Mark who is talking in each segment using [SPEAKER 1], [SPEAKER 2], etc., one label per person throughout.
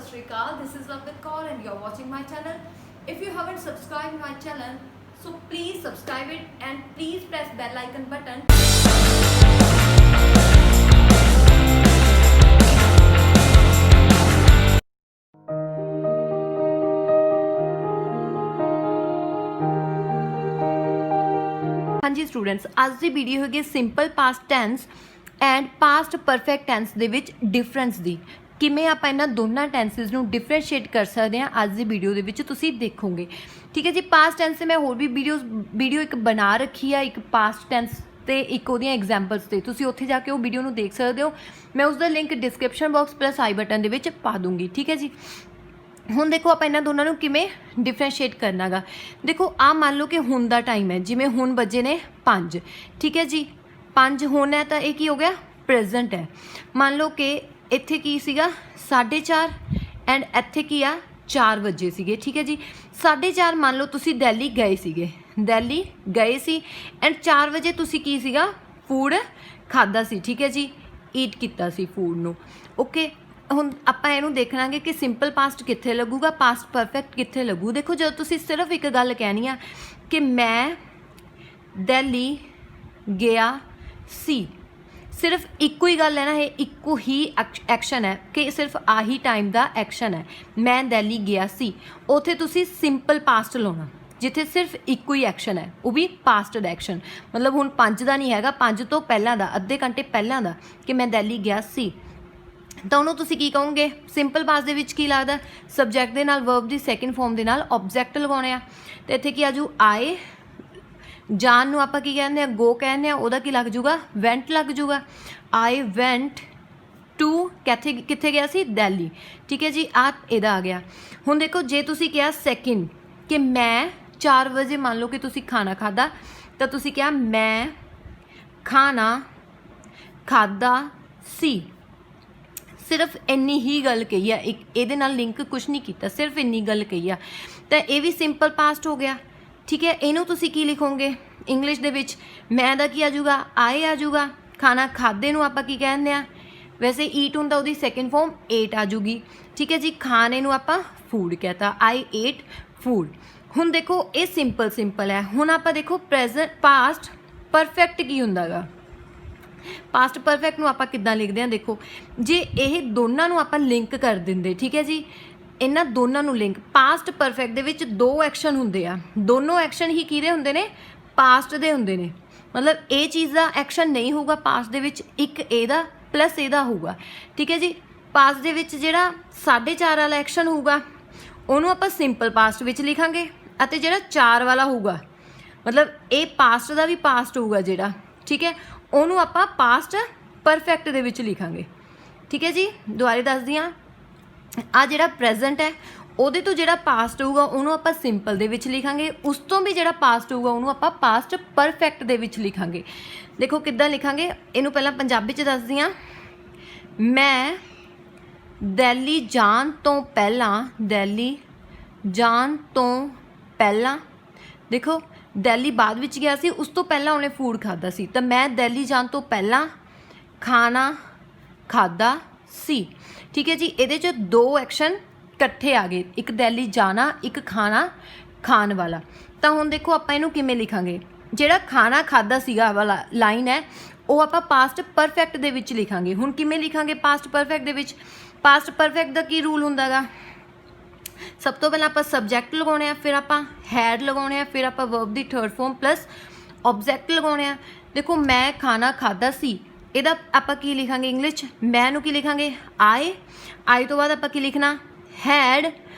[SPEAKER 1] Shri Akal. This is Love with Kaur and you're watching my channel. If you haven't subscribed my channel, so please subscribe it and please press bell icon button. हाँ जी students, ਅੱਜ ਦੀ video ਹੈਗੀ simple past tense and past perfect tense ਦੇ ਵਿੱਚ difference ਦੀ। ਕਿਵੇਂ ਆਪਾਂ ਇਹਨਾਂ ਦੋਨਾਂ ਟੈਂਸਿਸ ਨੂੰ ਡਿਫਰੈਂਸ਼ੀਏਟ ਕਰ ਸਕਦੇ ਹਾਂ ਅੱਜ ਦੀ ਵੀਡੀਓ ਦੇ ਵਿੱਚ ਤੁਸੀਂ ਦੇਖੋਗੇ। ਠੀਕ ਹੈ ਜੀ। ਪਾਸਟ ਟੈਂਸ 'ਤੇ ਮੈਂ ਹੋਰ ਵੀ ਵੀਡੀਓ ਇੱਕ ਬਣਾ ਰੱਖੀ ਆ, ਇੱਕ ਪਾਸਟ ਟੈਂਸ ਤੇ ਇੱਕ ਉਹਦੀਆਂ ਐਗਜ਼ਾਮਪਲਸ 'ਤੇ, ਤੁਸੀਂ ਉੱਥੇ ਜਾ ਕੇ ਉਹ ਵੀਡੀਓ ਨੂੰ ਦੇਖ ਸਕਦੇ ਹੋ। ਮੈਂ ਉਸਦਾ ਲਿੰਕ ਡਿਸਕ੍ਰਿਪਸ਼ਨ ਬਾਕਸ ਪਲੱਸ ਆਈ ਬਟਨ ਦੇ ਵਿੱਚ ਪਾ ਦੂੰਗੀ। ਠੀਕ ਹੈ ਜੀ। ਹੁਣ ਦੇਖੋ ਆਪਾਂ ਇਹਨਾਂ ਦੋਨਾਂ ਨੂੰ ਕਿਵੇਂ ਡਿਫਰੈਂਸ਼ੀਏਟ ਕਰਨਾ ਗਾ। ਦੇਖੋ ਆ ਮੰਨ ਲਓ ਕਿ ਹੁਣ ਦਾ ਟਾਈਮ ਹੈ, ਜਿਵੇਂ ਹੁਣ ਵੱਜੇ ਨੇ 5। ਠੀਕ ਹੈ ਜੀ। 5 ਹੁਣ ਹੈ ਤਾਂ ਇਹ ਕੀ ਹੋ ਗਿਆ, ਪ੍ਰੈਜ਼ੈਂਟ ਹੈ। ਮੰਨ ਲਓ ਕਿ ਇੱਥੇ ਕੀ ਸੀਗਾ 4:30 ਐਂਡ ਇੱਥੇ ਕੀ ਆ 4 ਵਜੇ ਸੀਗੇ। ਠੀਕ ਹੈ ਜੀ। 4:30 ਮੰਨ ਲਓ ਤੁਸੀਂ ਦਿੱਲੀ ਗਏ ਸੀਗੇ, ਦਿੱਲੀ ਗਏ ਸੀ ਐਂਡ 4 ਵਜੇ ਤੁਸੀਂ ਕੀ ਸੀਗਾ ਫੂਡ ਖਾਧਾ ਸੀ। ਠੀਕ ਹੈ ਜੀ। ਈਟ ਕੀਤਾ ਸੀ ਫੂਡ ਨੂੰ। ਓਕੇ, ਹੁਣ ਆਪਾਂ ਇਹਨੂੰ ਦੇਖਣਾਗੇ ਕਿ ਸਿੰਪਲ ਪਾਸਟ ਕਿੱਥੇ ਲੱਗੂਗਾ, ਪਾਸਟ ਪਰਫੈਕਟ ਕਿੱਥੇ ਲੱਗੂ। ਦੇਖੋ ਜਦੋਂ ਤੁਸੀਂ ਸਿਰਫ ਇੱਕ ਗੱਲ ਕਹਿਣੀ ਆ ਕਿ ਮੈਂ ਦਿੱਲੀ ਗਿਆ ਸੀ, ਸਿਰਫ ਇੱਕੋ ਹੀ ਗੱਲ ਹੈ ਨਾ, ਇਹ ਇੱਕੋ ਹੀ ਐਕਸ਼ਨ ਹੈ ਕਿ ਸਿਰਫ ਆਹੀ ਟਾਈਮ ਦਾ ਐਕਸ਼ਨ ਹੈ, ਮੈਂ ਦਿੱਲੀ ਗਿਆ ਸੀ। ਉੱਥੇ ਤੁਸੀਂ ਸਿੰਪਲ ਪਾਸਟ ਲਾਉਣਾ ਜਿੱਥੇ ਸਿਰਫ ਇੱਕੋ ਹੀ ਐਕਸ਼ਨ ਹੈ, ਉਹ ਵੀ ਪਾਸਟ ਦਾ ਐਕਸ਼ਨ। ਮਤਲਬ ਹੁਣ 5 ਦਾ ਨਹੀਂ ਹੈਗਾ, 5 ਤੋਂ ਪਹਿਲਾਂ ਦਾ, ਅੱਧੇ ਘੰਟੇ ਪਹਿਲਾਂ ਦਾ, ਕਿ ਮੈਂ ਦਿੱਲੀ ਗਿਆ ਸੀ। ਤਾਂ ਉਹਨੂੰ ਤੁਸੀਂ ਕੀ ਕਹੋਗੇ, ਸਿੰਪਲ ਪਾਸਟ ਦੇ ਵਿੱਚ ਕੀ ਲੱਗਦਾ, ਸਬਜੈਕਟ ਦੇ ਨਾਲ ਵਰਬ ਦੀ ਸੈਕਿੰਡ ਫਾਰਮ ਦੇ ਨਾਲ ਆਬਜੈਕਟ ਲਗਾਉਣੇ ਆ। ਤੇ ਇੱਥੇ ਕੀ ਆਜੂ, ਆਏ। ਜਾਣ ਨੂੰ ਆਪਾਂ ਕੀ ਕਹਿੰਦੇ ਆ, ਗੋ ਕਹਿੰਦੇ ਆ, ਉਹਦਾ ਕੀ ਲੱਗ ਜੂਗਾ, ਵੈਂਟ ਲੱਗ ਜੂਗਾ। ਆਈ ਵੈਂਟ ਟੂ ਕਿੱਥੇ ਗਿਆ ਸੀ, ਦਿੱਲੀ। ਠੀਕ ਹੈ ਜੀ। ਆ ਇਹਦਾ ਆ ਗਿਆ। ਹੁਣ ਦੇਖੋ ਜੇ ਤੁਸੀਂ ਕਿਹਾ ਸੈਕਿੰਡ ਕਿ ਮੈਂ 4 ਵਜੇ ਮੰਨ ਲਓ ਕਿ ਤੁਸੀਂ ਖਾਣਾ ਖਾਧਾ, ਤਾਂ ਤੁਸੀਂ ਕਿਹਾ ਮੈਂ ਖਾਣਾ ਖਾਧਾ ਸੀ। ਸਿਰਫ ਇੰਨੀ ਹੀ ਗੱਲ ਕਹੀ ਆ, ਇੱਕ ਇਹਦੇ ਨਾਲ ਲਿੰਕ ਕੁਛ ਨਹੀਂ ਕੀਤਾ, ਸਿਰਫ ਇੰਨੀ ਗੱਲ ਕਹੀ ਆ, ਤਾਂ ਇਹ ਵੀ ਸਿੰਪਲ ਪਾਸਟ ਹੋ ਗਿਆ। ਠੀਕ ਹੈ। ਇਹਨੂੰ ਤੁਸੀਂ ਕੀ ਲਿਖੋਗੇ ਇੰਗਲਿਸ਼ ਦੇ ਵਿੱਚ, ਮੈਂ ਦਾ ਕੀ ਆ ਜਾਊਗਾ, ਆਏ ਆ ਜਾਊਗਾ। ਖਾਣਾ ਖਾਦੇ ਨੂੰ ਆਪਾਂ ਕੀ ਕਹਿੰਦੇ ਆ, ਵੈਸੇ ਈਟ ਹੁੰਦਾ, ਉਹਦੀ ਸੈਕਿੰਡ ਫਾਰਮ ਏਟ ਆ ਜੂਗੀ। ਠੀਕ ਹੈ ਜੀ। ਖਾਣੇ ਨੂੰ ਆਪਾਂ ਫੂਡ ਕਹਿਤਾ, ਆਈ ਏਟ ਫੂਡ। ਹੁਣ ਦੇਖੋ ਇਹ ਸਿੰਪਲ ਹੈ। ਹੁਣ ਆਪਾਂ ਦੇਖੋ ਪ੍ਰੈਜ਼ੈਂਟ ਪਾਸਟ ਪਰਫੈਕਟ ਕੀ ਹੁੰਦਾ ਗਾ। ਪਾਸਟ ਪਰਫੈਕਟ ਨੂੰ ਆਪਾਂ ਕਿੱਦਾਂ ਲਿਖਦੇ ਹਾਂ, ਦੇਖੋ ਜੇ ਇਹ ਦੋਨਾਂ ਨੂੰ ਆਪਾਂ ਲਿੰਕ ਕਰ ਦਿੰਦੇ। ਠੀਕ ਹੈ ਜੀ। ਇਹਨਾਂ ਦੋਨਾਂ ਨੂੰ ਲਿੰਕ, ਪਾਸਟ ਪਰਫੈਕਟ ਦੇ ਵਿੱਚ 2 ਐਕਸ਼ਨ ਹੁੰਦੇ ਆ, ਦੋਨੋਂ ਐਕਸ਼ਨ ਹੀ ਕਿਹਦੇ ਹੁੰਦੇ ਨੇ, ਪਾਸਟ ਦੇ ਹੁੰਦੇ ਨੇ। ਮਤਲਬ ਇਹ ਚੀਜ਼ ਦਾ ਐਕਸ਼ਨ ਨਹੀਂ ਹੋਊਗਾ ਪਾਸਟ ਦੇ ਵਿੱਚ, ਇੱਕ ਇਹਦਾ ਪਲੱਸ ਇਹਦਾ ਹੋਊਗਾ। ਠੀਕ ਹੈ ਜੀ। ਪਾਸਟ ਦੇ ਵਿੱਚ ਜਿਹੜਾ 4:30 ਵਾਲਾ ਐਕਸ਼ਨ ਹੋਊਗਾ ਉਹਨੂੰ ਆਪਾਂ ਸਿੰਪਲ ਪਾਸਟ ਵਿੱਚ ਲਿਖਾਂਗੇ, ਅਤੇ ਜਿਹੜਾ 4 ਵਾਲਾ ਹੋਊਗਾ, ਮਤਲਬ ਇਹ ਪਾਸਟ ਦਾ ਵੀ ਪਾਸਟ ਹੋਊਗਾ ਜਿਹੜਾ, ਠੀਕ ਹੈ, ਉਹਨੂੰ ਆਪਾਂ ਪਾਸਟ ਪਰਫੈਕਟ ਦੇ ਵਿੱਚ ਲਿਖਾਂਗੇ। ਠੀਕ ਹੈ ਜੀ। ਦੁਬਾਰੇ ਦੱਸਦੀ ਹਾਂ, ਆ ਜਿਹੜਾ ਪ੍ਰੈਜ਼ੈਂਟ ਹੈ ਉਹਦੇ ਤੋਂ ਜਿਹੜਾ ਪਾਸਟ ਹੋਊਗਾ ਉਹਨੂੰ ਆਪਾਂ ਸਿੰਪਲ ਦੇ ਵਿੱਚ ਲਿਖਾਂਗੇ, ਉਸ ਤੋਂ ਵੀ ਜਿਹੜਾ ਪਾਸਟ ਹੋਊਗਾ ਉਹਨੂੰ ਆਪਾਂ ਪਾਸਟ ਪਰਫੈਕਟ ਦੇ ਵਿੱਚ ਲਿਖਾਂਗੇ। ਦੇਖੋ ਕਿੱਦਾਂ ਲਿਖਾਂਗੇ, ਇਹਨੂੰ ਪਹਿਲਾਂ ਪੰਜਾਬੀ 'ਚ ਦੱਸਦੀ ਹਾਂ। ਮੈਂ ਦਿੱਲੀ ਜਾਣ ਤੋਂ ਪਹਿਲਾਂ, ਦਿੱਲੀ ਜਾਣ ਤੋਂ ਪਹਿਲਾਂ, ਦੇਖੋ ਦਿੱਲੀ ਬਾਅਦ ਵਿੱਚ ਗਿਆ ਸੀ, ਉਸ ਤੋਂ ਪਹਿਲਾਂ ਉਹਨੇ ਫੂਡ ਖਾਧਾ ਸੀ, ਤਾਂ ਮੈਂ ਦਿੱਲੀ ਜਾਣ ਤੋਂ ਪਹਿਲਾਂ ਖਾਣਾ ਖਾਧਾ ਸੀ। ਠੀਕ ਹੈ ਜੀ। ਇਹਦੇ 'ਚ 2 ਐਕਸ਼ਨ ਇਕੱਠੇ ਆ ਗਏ, ਇੱਕ ਦਿੱਲੀ ਜਾਣਾ, ਇੱਕ ਖਾਣਾ ਖਾਣ ਵਾਲਾ। ਤਾਂ ਹੁਣ ਦੇਖੋ ਆਪਾਂ ਇਹਨੂੰ ਕਿਵੇਂ ਲਿਖਾਂਗੇ, ਜਿਹੜਾ ਖਾਣਾ ਖਾਧਾ ਸੀਗਾ ਵਾਲਾ ਲਾਈਨ ਹੈ ਉਹ ਆਪਾਂ ਪਾਸਟ ਪਰਫੈਕਟ ਦੇ ਵਿੱਚ ਲਿਖਾਂਗੇ। ਹੁਣ ਕਿਵੇਂ ਲਿਖਾਂਗੇ ਪਾਸਟ ਪਰਫੈਕਟ ਦੇ ਵਿੱਚ, ਪਾਸਟ ਪਰਫੈਕਟ ਦਾ ਕੀ ਰੂਲ ਹੁੰਦਾ ਗਾ, ਸਭ ਤੋਂ ਪਹਿਲਾਂ ਆਪਾਂ ਸਬਜੈਕਟ ਲਗਾਉਣੇ ਆ, ਫਿਰ ਆਪਾਂ ਹੈਡ ਲਗਾਉਣੇ ਆ, ਫਿਰ ਆਪਾਂ ਵਰਬ ਦੀ ਥਰਡ ਫਾਰਮ ਪਲੱਸ ਆਬਜੈਕਟ ਲਗਾਉਣੇ ਆ। ਦੇਖੋ ਮੈਂ ਖਾਣਾ ਖਾਧਾ ਸੀ, ਇਹਦਾ ਆਪਾਂ ਕੀ ਲਿਖਾਂਗੇ ਇੰਗਲਿਸ਼ 'ਚ, ਮੈਂ ਨੂੰ ਕੀ ਲਿਖਾਂਗੇ, ਆਏ ਤੋਂ ਬਾਅਦ ਆਪਾਂ ਕੀ ਲਿਖਣਾ, ਹੈਡ।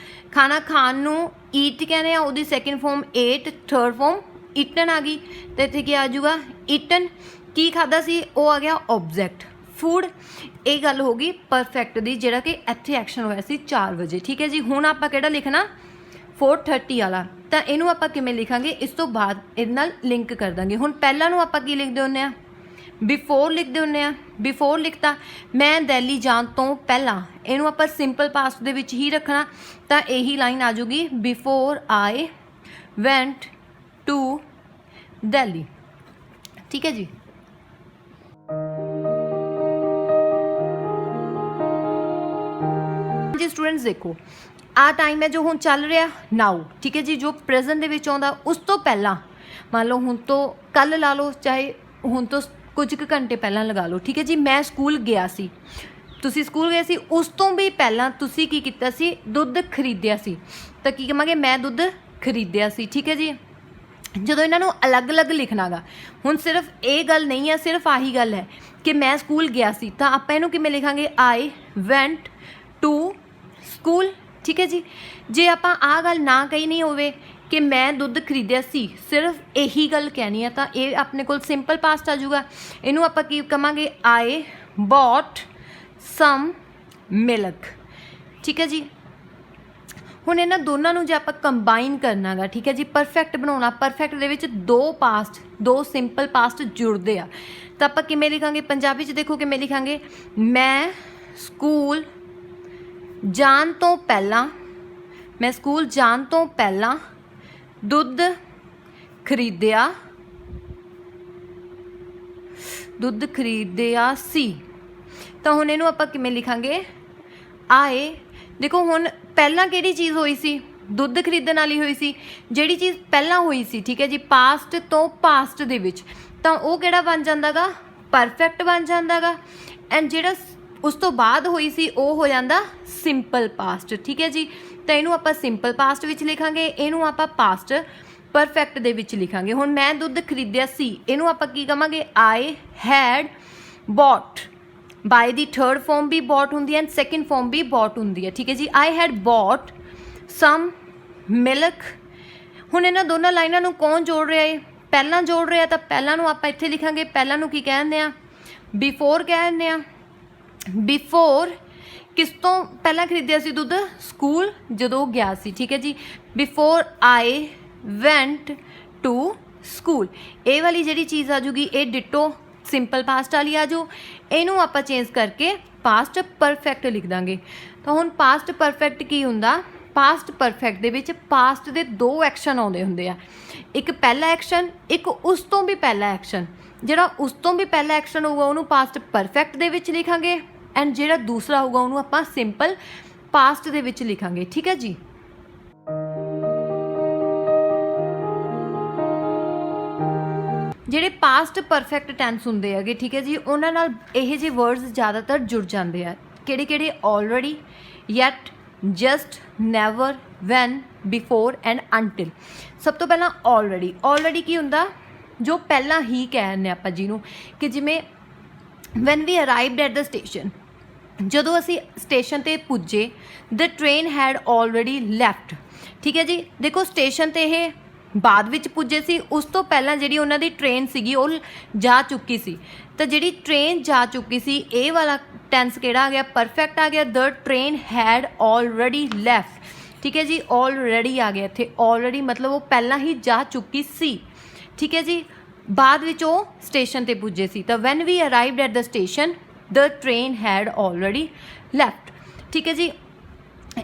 [SPEAKER 1] ਖਾਣਾ ਖਾਣ ਨੂੰ ਈਟ ਕਹਿੰਦੇ ਆ, ਉਹਦੀ second form ate, third form eaten ਆ ਗਈ, ਅਤੇ ਇੱਥੇ ਕੀ ਆ ਜਾਊਗਾ, ਈਟਨ। ਕੀ ਖਾਧਾ ਸੀ, ਉਹ ਆ ਗਿਆ ਆਬਜੈਕਟ, ਫੂਡ। ਇਹ ਗੱਲ ਹੋ ਗਈ ਪਰਫੈਕਟ ਦੀ, ਜਿਹੜਾ ਕਿ ਇੱਥੇ ਐਕਸ਼ਨ ਹੋਇਆ ਸੀ 4 ਵਜੇ। ਠੀਕ ਹੈ ਜੀ। ਹੁਣ ਆਪਾਂ ਕਿਹੜਾ ਲਿਖਣਾ, 4:30 ਵਾਲਾ, ਤਾਂ ਇਹਨੂੰ ਆਪਾਂ ਕਿਵੇਂ ਲਿਖਾਂਗੇ, ਇਸ ਤੋਂ ਬਾਅਦ ਇਹਦੇ ਨਾਲ ਲਿੰਕ ਕਰ ਦਾਂਗੇ। ਹੁਣ ਪਹਿਲਾਂ ਨੂੰ ਆਪਾਂ ਕੀ ਲਿਖਦੇ ਹੁੰਦੇ ਆ, ਬਿਫੋਰ ਲਿਖਦੇ ਹੁੰਦੇ ਆ। ਬਿਫੋਰ ਲਿਖਤਾ, ਮੈਂ ਦਿੱਲੀ ਜਾਣ ਤੋਂ ਪਹਿਲਾਂ, ਇਹਨੂੰ ਆਪਾਂ ਸਿੰਪਲ ਪਾਸਟ ਦੇ ਵਿੱਚ ਹੀ ਰੱਖਣਾ, ਤਾਂ ਇਹੀ ਲਾਈਨ ਆ ਜੂਗੀ, before I went to Delhi. ਠੀਕ ਹੈ ਜੀ। जी स्टूडेंट्स देखो आ टाइम है जो हुण चल रहा नाउ, ठीक है जी, जो प्रेजेंट दे विच आउंदा उस तो पहला मान लो हुण तो कल ला लो, चाहे हुण तो कुछ क घंटे पहला लगा लो, ठीक है जी। मैं स्कूल गया सी, तुसी स्कूल गए सी, उस तो भी पहला तुसी की कीता सी, दुध खरीदिया सी, तो की कहांगे मैं दुध खरीदिया सी, ठीक है जी। ਜਦੋਂ ਇਹਨਾਂ ਨੂੰ ਅਲੱਗ-ਅਲੱਗ ਲਿਖਣਾ ਗਾ, ਹੁਣ ਸਿਰਫ ਇਹ ਗੱਲ ਨਹੀਂ ਹੈ, ਸਿਰਫ ਆਹੀ ਗੱਲ ਹੈ ਕਿ ਮੈਂ ਸਕੂਲ ਗਿਆ ਸੀ, ਤਾਂ ਆਪਾਂ ਇਹਨੂੰ ਕਿਵੇਂ ਲਿਖਾਂਗੇ ਆਈ ਵੈਂਟ ਟੂ ਸਕੂਲ, ਠੀਕ ਹੈ ਜੀ। ਜੇ ਆਪਾਂ ਆਹ ਗੱਲ ਨਾ ਕਹੀ ਨਹੀਂ ਹੋਵੇ ਕਿ ਮੈਂ ਦੁੱਧ ਖਰੀਦਿਆ ਸੀ, ਸਿਰਫ ਇਹੀ ਗੱਲ ਕਹਿਣੀ ਹੈ, ਤਾਂ ਇਹ ਆਪਣੇ ਕੋਲ ਸਿੰਪਲ ਪਾਸਟ ਆ ਜਾਊਗਾ। ਇਹਨੂੰ ਆਪਾਂ ਕੀ ਕਹਾਂਗੇ ਆਈ ਬੌਟ ਸਮ ਮਿਲਕ, ਠੀਕ ਹੈ ਜੀ। ਹੁਣ ਇਹਨਾਂ ਦੋਨਾਂ ਨੂੰ ਜੇ ਆਪਾਂ ਕੰਬਾਈਨ ਕਰਨਾ ਗਾ, ਠੀਕ ਹੈ ਜੀ, ਪਰਫੈਕਟ ਬਣਾਉਣਾ, ਪਰਫੈਕਟ ਦੇ ਵਿੱਚ ਦੋ ਸਿੰਪਲ ਪਾਸਟ ਜੁੜਦੇ ਆ, ਤਾਂ ਆਪਾਂ ਕਿਵੇਂ ਲਿਖਾਂਗੇ ਪੰਜਾਬੀ 'ਚ? ਦੇਖੋ ਕਿਵੇਂ ਲਿਖਾਂਗੇ, ਮੈਂ ਸਕੂਲ ਜਾਣ ਤੋਂ ਪਹਿਲਾਂ, ਮੈਂ ਸਕੂਲ ਜਾਣ ਤੋਂ ਪਹਿਲਾਂ ਦੁੱਧ ਖਰੀਦਿਆ ਸੀ। ਤਾਂ ਹੁਣ ਇਹਨੂੰ ਆਪਾਂ ਕਿਵੇਂ ਲਿਖਾਂਗੇ ਆਏ, ਦੇਖੋ ਹੁਣ ਪਹਿਲਾਂ ਕਿਹੜੀ ਚੀਜ਼ ਹੋਈ ਸੀ, ਦੁੱਧ ਖਰੀਦਣ ਵਾਲੀ ਹੋਈ ਸੀ, ਜਿਹੜੀ ਚੀਜ਼ ਪਹਿਲਾਂ ਹੋਈ ਸੀ, ਠੀਕ ਹੈ ਜੀ, ਪਾਸਟ ਤੋਂ ਪਾਸਟ ਦੇ ਵਿੱਚ, ਤਾਂ ਉਹ ਕਿਹੜਾ ਬਣ ਜਾਂਦਾ ਗਾ, ਪਰਫੈਕਟ ਬਣ ਜਾਂਦਾ ਗਾ। ਐਂਡ ਜਿਹੜਾ ਉਸ ਤੋਂ ਬਾਅਦ ਹੋਈ ਸੀ ਉਹ ਹੋ ਜਾਂਦਾ ਸਿੰਪਲ ਪਾਸਟ, ਠੀਕ ਹੈ ਜੀ। ਤਾਂ ਇਹਨੂੰ ਆਪਾਂ ਸਿੰਪਲ ਪਾਸਟ ਵਿੱਚ ਲਿਖਾਂਗੇ, ਇਹਨੂੰ ਆਪਾਂ ਪਾਸਟ ਪਰਫੈਕਟ ਦੇ ਵਿੱਚ ਲਿਖਾਂਗੇ। ਹੁਣ ਮੈਂ ਦੁੱਧ ਖਰੀਦਿਆ ਸੀ, ਇਹਨੂੰ ਆਪਾਂ ਕੀ ਕਹਾਂਗੇ I had bought, by the third form ਵੀ ਬੌਟ ਹੁੰਦੀ ਹੈ ਐਂਡ ਸੈਕਿੰਡ ਫੋਰਮ ਵੀ ਬੌਟ ਹੁੰਦੀ ਹੈ, ਠੀਕ ਹੈ ਜੀ। I had bought some milk. ਹੁਣ ਇਹਨਾਂ ਦੋਨਾਂ ਲਾਈਨਾਂ ਨੂੰ ਕੌਣ ਜੋੜ ਰਿਹਾ ਹੈ, ਪਹਿਲਾਂ ਜੋੜ ਰਿਹਾ, ਤਾਂ ਪਹਿਲਾਂ ਨੂੰ ਆਪਾਂ ਇੱਥੇ ਲਿਖਾਂਗੇ, ਪਹਿਲਾਂ ਨੂੰ ਕੀ ਕਹਿੰਦੇ ਆ ਬਿਫੋਰ ਕਹਿੰਦੇ ਆ। ਬਿਫੋਰ ਕਿਸ ਤੋਂ ਪਹਿਲਾਂ ਖਰੀਦਿਆ ਸੀ ਦੁੱਧ, ਸਕੂਲ ਜਦੋਂ ਗਿਆ ਸੀ, ਠੀਕ ਹੈ ਜੀ। Before I went to school, ਇਹ ਵਾਲੀ ਜਿਹੜੀ ਚੀਜ਼ ਆ ਜੂਗੀ ਇਹ ਡਿਟੋ ਸਿੰਪਲ ਪਾਸਟ ਵਾਲੀ ਆ ਜਾਓ, ਇਹਨੂੰ ਆਪਾਂ ਚੇਂਜ ਕਰਕੇ ਪਾਸਟ ਪਰਫੈਕਟ ਲਿਖ ਦਾਂਗੇ। ਤਾਂ ਹੁਣ ਪਾਸਟ ਪਰਫੈਕਟ ਕੀ ਹੁੰਦਾ, ਪਾਸਟ ਪਰਫੈਕਟ ਦੇ ਵਿੱਚ ਪਾਸਟ ਦੇ ਦੋ ਐਕਸ਼ਨ ਆਉਂਦੇ ਹੁੰਦੇ ਆ, ਇੱਕ ਪਹਿਲਾ ਐਕਸ਼ਨ, ਇੱਕ ਉਸ ਤੋਂ ਵੀ ਪਹਿਲਾ ਐਕਸ਼ਨ। ਜਿਹੜਾ ਉਸ ਤੋਂ ਵੀ ਪਹਿਲਾ ਐਕਸ਼ਨ ਹੋਊਗਾ ਉਹਨੂੰ ਪਾਸਟ ਪਰਫੈਕਟ ਦੇ ਵਿੱਚ ਲਿਖਾਂਗੇ, ਐਂਡ ਜਿਹੜਾ ਦੂਸਰਾ ਹੋਊਗਾ ਉਹਨੂੰ ਆਪਾਂ ਸਿੰਪਲ ਪਾਸਟ ਦੇ ਵਿੱਚ ਲਿਖਾਂਗੇ, ਠੀਕ ਹੈ ਜੀ। ਜਿਹੜੇ ਪਾਸਟ ਪਰਫੈਕਟ ਟੈਂਸ ਹੁੰਦੇ ਹੈਗੇ, ਠੀਕ ਹੈ ਜੀ, ਉਹਨਾਂ ਨਾਲ ਇਹ ਜਿਹੇ ਵਰਡਸ ਜ਼ਿਆਦਾਤਰ ਜੁੜ ਜਾਂਦੇ ਆ। ਕਿਹੜੇ ਕਿਹੜੇ? Already, yet, just, never, when, before and until. ਸਭ ਤੋਂ ਪਹਿਲਾਂ ਆਲਰੇਡੀ ਕੀ ਹੁੰਦਾ, ਜੋ ਪਹਿਲਾਂ ਹੀ ਕਹਿੰਦੇ ਆਪਾਂ ਜਿਹਨੂੰ, ਕਿ ਜਿਵੇਂ when we arrived at the station, ਜਦੋਂ ਅਸੀਂ ਸਟੇਸ਼ਨ 'ਤੇ ਪੁੱਜੇ, the train had already left, ਠੀਕ ਹੈ ਜੀ। ਦੇਖੋ ਸਟੇਸ਼ਨ 'ਤੇ ਇਹ ਬਾਅਦ ਵਿੱਚ ਪੁੱਜੇ ਸੀ, ਉਸ ਤੋਂ ਪਹਿਲਾਂ ਜਿਹੜੀ ਉਹਨਾਂ ਦੀ ਟ੍ਰੇਨ ਸੀਗੀ ਉਹ ਜਾ ਚੁੱਕੀ ਸੀ, ਤਾਂ ਜਿਹੜੀ ਟ੍ਰੇਨ ਜਾ ਚੁੱਕੀ ਸੀ ਇਹ ਵਾਲਾ ਟੈਂਸ ਕਿਹੜਾ ਆ ਗਿਆ, ਪਰਫੈਕਟ ਆ ਗਿਆ। ਦ ਟ੍ਰੇਨ ਹੈਡ ਆਲਰੇਡੀ ਲੈਫਟ, ਠੀਕ ਹੈ ਜੀ, ਆਲਰੇਡੀ ਆ ਗਿਆ ਇੱਥੇ, ਆਲਰੇਡੀ ਮਤਲਬ ਉਹ ਪਹਿਲਾਂ ਹੀ ਜਾ ਚੁੱਕੀ ਸੀ, ਠੀਕ ਹੈ ਜੀ। ਬਾਅਦ ਵਿੱਚ ਉਹ ਸਟੇਸ਼ਨ 'ਤੇ ਪੁੱਜੇ ਸੀ, ਤਾਂ when we arrived at the station the train had already left, ਠੀਕ ਹੈ ਜੀ।